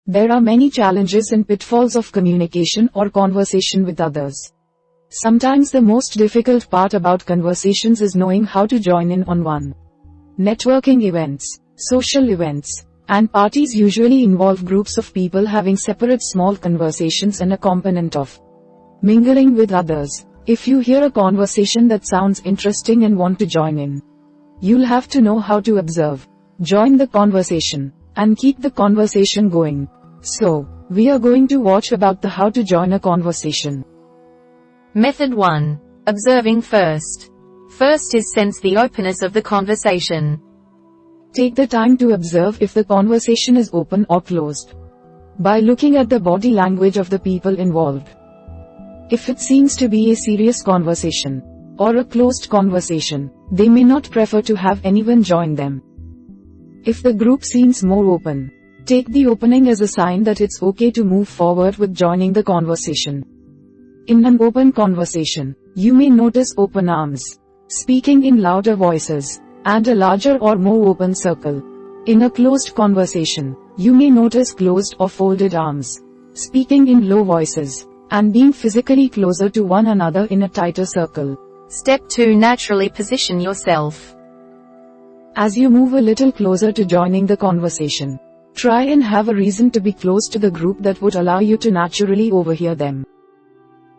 There are many challenges and pitfalls of communication or conversation with others. Sometimes the most difficult part about conversations is knowing how to join in on one. Networking events, social events, and parties usually involve groups of people having separate small conversations and a component of mingling with others. If you hear a conversation that sounds interesting and want to join in, you'll have to know how to observe, join the conversation, and keep the conversation going. So, we are going to watch about the how to join a conversation. Method 1. Observing first. First is sense the openness of the conversation. Take the time to observe if the conversation is open or closed, by looking at the body language of the people involved. If it seems to be a serious conversation, or a closed conversation, they may not prefer to have anyone join them. If the group seems more open, take the opening as a sign that it's okay to move forward with joining the conversation. In an open conversation, you may notice open arms, speaking in louder voices, and a larger or more open circle. In a closed conversation, you may notice closed or folded arms, speaking in low voices, and being physically closer to one another in a tighter circle. Step 2. Naturally position yourself. As you move a little closer to joining the conversation, try and have a reason to be close to the group that would allow you to naturally overhear them.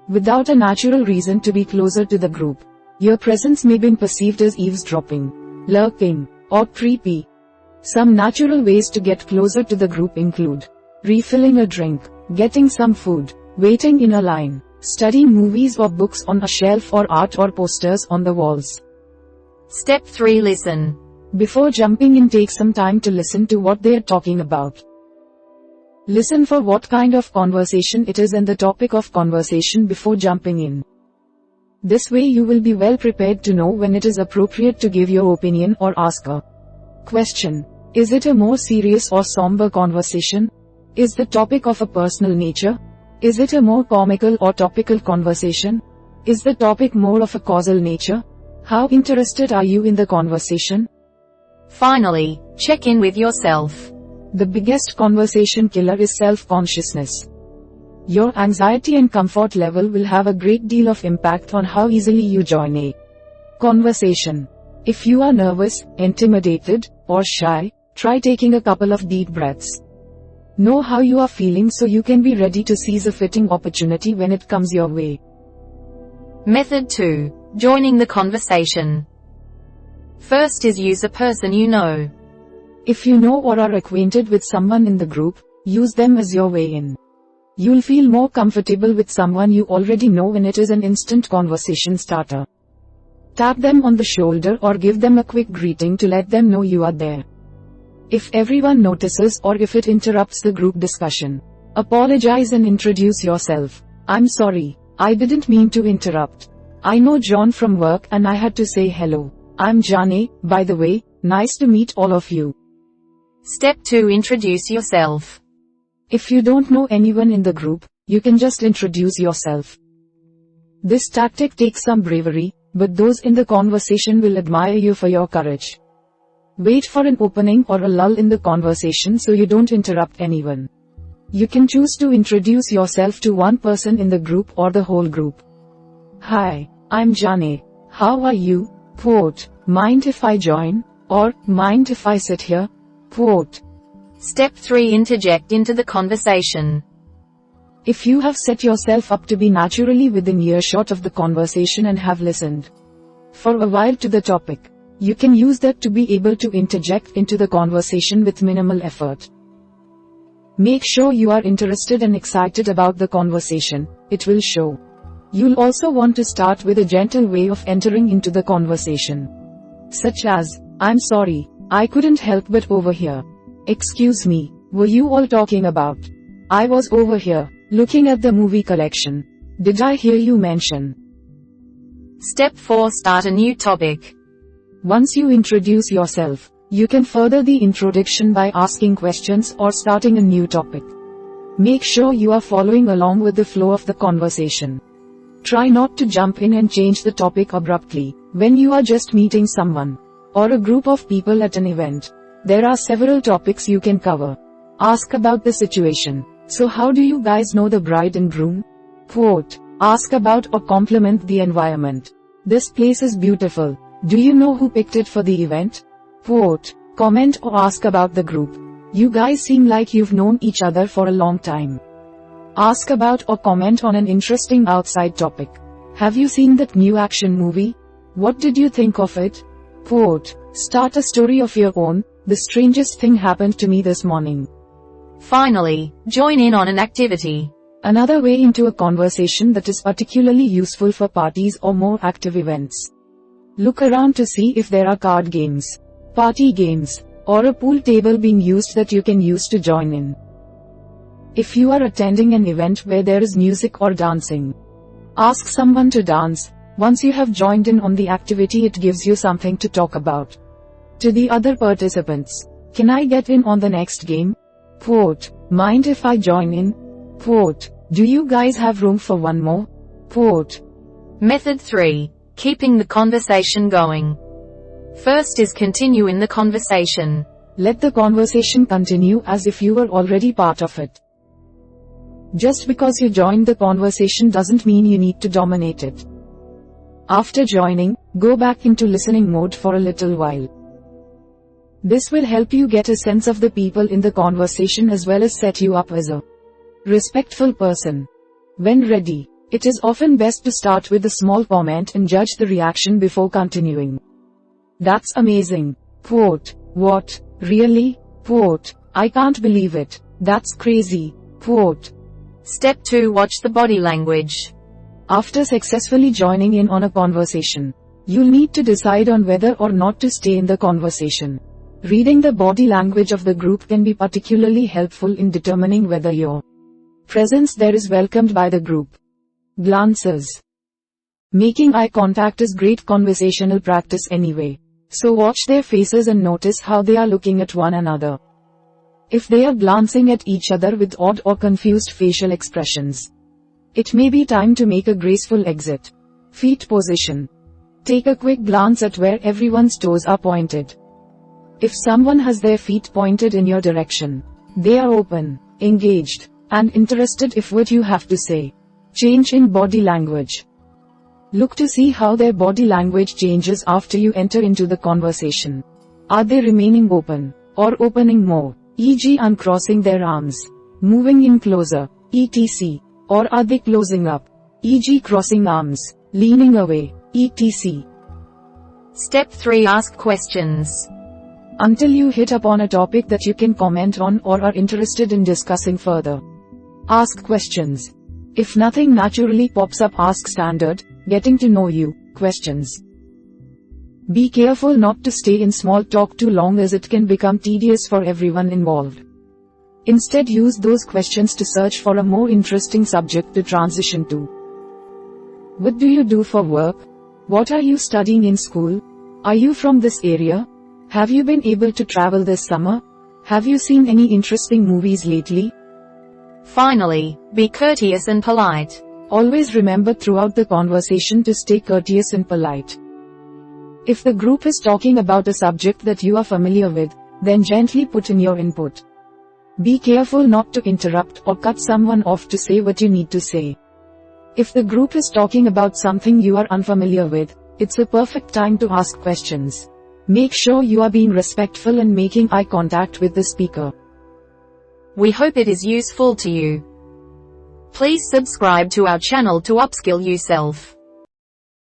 Without a natural reason to be closer to the group, your presence may be perceived as eavesdropping, lurking, or creepy. Some natural ways to get closer to the group include refilling a drink, getting some food, waiting in a line, studying movies or books on a shelf, or art or posters on the walls. Step 3. Listen. Before jumping in, take some time to listen to what they are talking about. Listen for what kind of conversation it is and the topic of conversation before jumping in. This way you will be well prepared to know when it is appropriate to give your opinion or ask a question. Is it a more serious or somber conversation? Is the topic of a personal nature? Is it a more comical or topical conversation? Is the topic more of a causal nature? How interested are you in the conversation? Finally, check in with yourself. The biggest conversation killer is self-consciousness. Your anxiety and comfort level will have a great deal of impact on how easily you join a conversation. If you are nervous, intimidated, or shy, try taking a couple of deep breaths. Know how you are feeling so you can be ready to seize a fitting opportunity when it comes your way. Method 2. Joining the conversation. First is use a person you know. If you know or are acquainted with someone in the group, use them as your way in. You'll feel more comfortable with someone you already know when it is an instant conversation starter. Tap them on the shoulder or give them a quick greeting to let them know you are there. If everyone notices or if it interrupts the group discussion, apologize and introduce yourself. I'm sorry, I didn't mean to interrupt. I know John from work and I had to say hello. I'm Jane, by the way, nice to meet all of you. Step 2. Introduce yourself. If you don't know anyone in the group, you can just introduce yourself. This tactic takes some bravery, but those in the conversation will admire you for your courage. Wait for an opening or a lull in the conversation so you don't interrupt anyone. You can choose to introduce yourself to one person in the group or the whole group. Hi, I'm Jane. How are you? Quote, mind if I join? Or, mind if I sit here? Quote. Step 3. Interject into the conversation. If you have set yourself up to be naturally within earshot of the conversation and have listened for a while to the topic, you can use that to be able to interject into the conversation with minimal effort. Make sure you are interested and excited about the conversation, it will show. You'll also want to start with a gentle way of entering into the conversation. Such as, I'm sorry, I couldn't help but overhear. Excuse me, were you all talking about? I was over here, looking at the movie collection. Did I hear you mention? Step 4. Start a new topic. Once you introduce yourself, you can further the introduction by asking questions or starting a new topic. Make sure you are following along with the flow of the conversation. Try not to jump in and change the topic abruptly, when you are just meeting someone, or a group of people at an event. There are several topics you can cover. Ask about the situation. So how do you guys know the bride and groom? Quote. Ask about or compliment the environment. This place is beautiful. Do you know who picked it for the event? Quote. Comment or ask about the group. You guys seem like you've known each other for a long time. Ask about or comment on an interesting outside topic. Have you seen that new action movie? What did you think of it? Quote. Start a story of your own. The strangest thing happened to me this morning. Finally, join in on an activity. Another way into a conversation that is particularly useful for parties or more active events. Look around to see if there are card games, party games, or a pool table being used that you can use to join in. If you are attending an event where there is music or dancing, ask someone to dance. Once you have joined in on the activity, it gives you something to talk about. To the other participants, can I get in on the next game? Quote. Mind if I join in? Quote. Do you guys have room for one more? Quote. Method 3. Keeping the conversation going. First is continue in the conversation. Let the conversation continue as if you were already part of it. Just because you joined the conversation doesn't mean you need to dominate it. After joining, go back into listening mode for a little while. This will help you get a sense of the people in the conversation as well as set you up as a respectful person. When ready, it is often best to start with a small comment and judge the reaction before continuing. That's amazing. Quote. What? Really? Quote. I can't believe it. That's crazy. Quote. Step 2. Watch the body language. After successfully joining in on a conversation, you'll need to decide on whether or not to stay in the conversation. Reading the body language of the group can be particularly helpful in determining whether your presence there is welcomed by the group. Glances. Making eye contact is great conversational practice anyway, so watch their faces and notice how they are looking at one another. If they are glancing at each other with odd or confused facial expressions, it may be time to make a graceful exit. Feet position. Take a quick glance at where everyone's toes are pointed. If someone has their feet pointed in your direction, they are open, engaged, and interested in what you have to say. Change in body language. Look to see how their body language changes after you enter into the conversation. Are they remaining open, or opening more, e.g. uncrossing their arms, moving in closer, etc., or are they closing up, e.g. crossing arms, leaning away, etc. Step 3. Ask questions. Until you hit upon a topic that you can comment on or are interested in discussing further. Ask questions. If nothing naturally pops up, ask standard, getting to know you, questions. Be careful not to stay in small talk too long as it can become tedious for everyone involved. Instead, use those questions to search for a more interesting subject to transition to. What do you do for work? What are you studying in school? Are you from this area? Have you been able to travel this summer? Have you seen any interesting movies lately? Finally, be courteous and polite. Always remember throughout the conversation to stay courteous and polite. If the group is talking about a subject that you are familiar with, then gently put in your input. Be careful not to interrupt or cut someone off to say what you need to say. If the group is talking about something you are unfamiliar with, it's a perfect time to ask questions. Make sure you are being respectful and making eye contact with the speaker. We hope it is useful to you. Please subscribe to our channel to upskill yourself.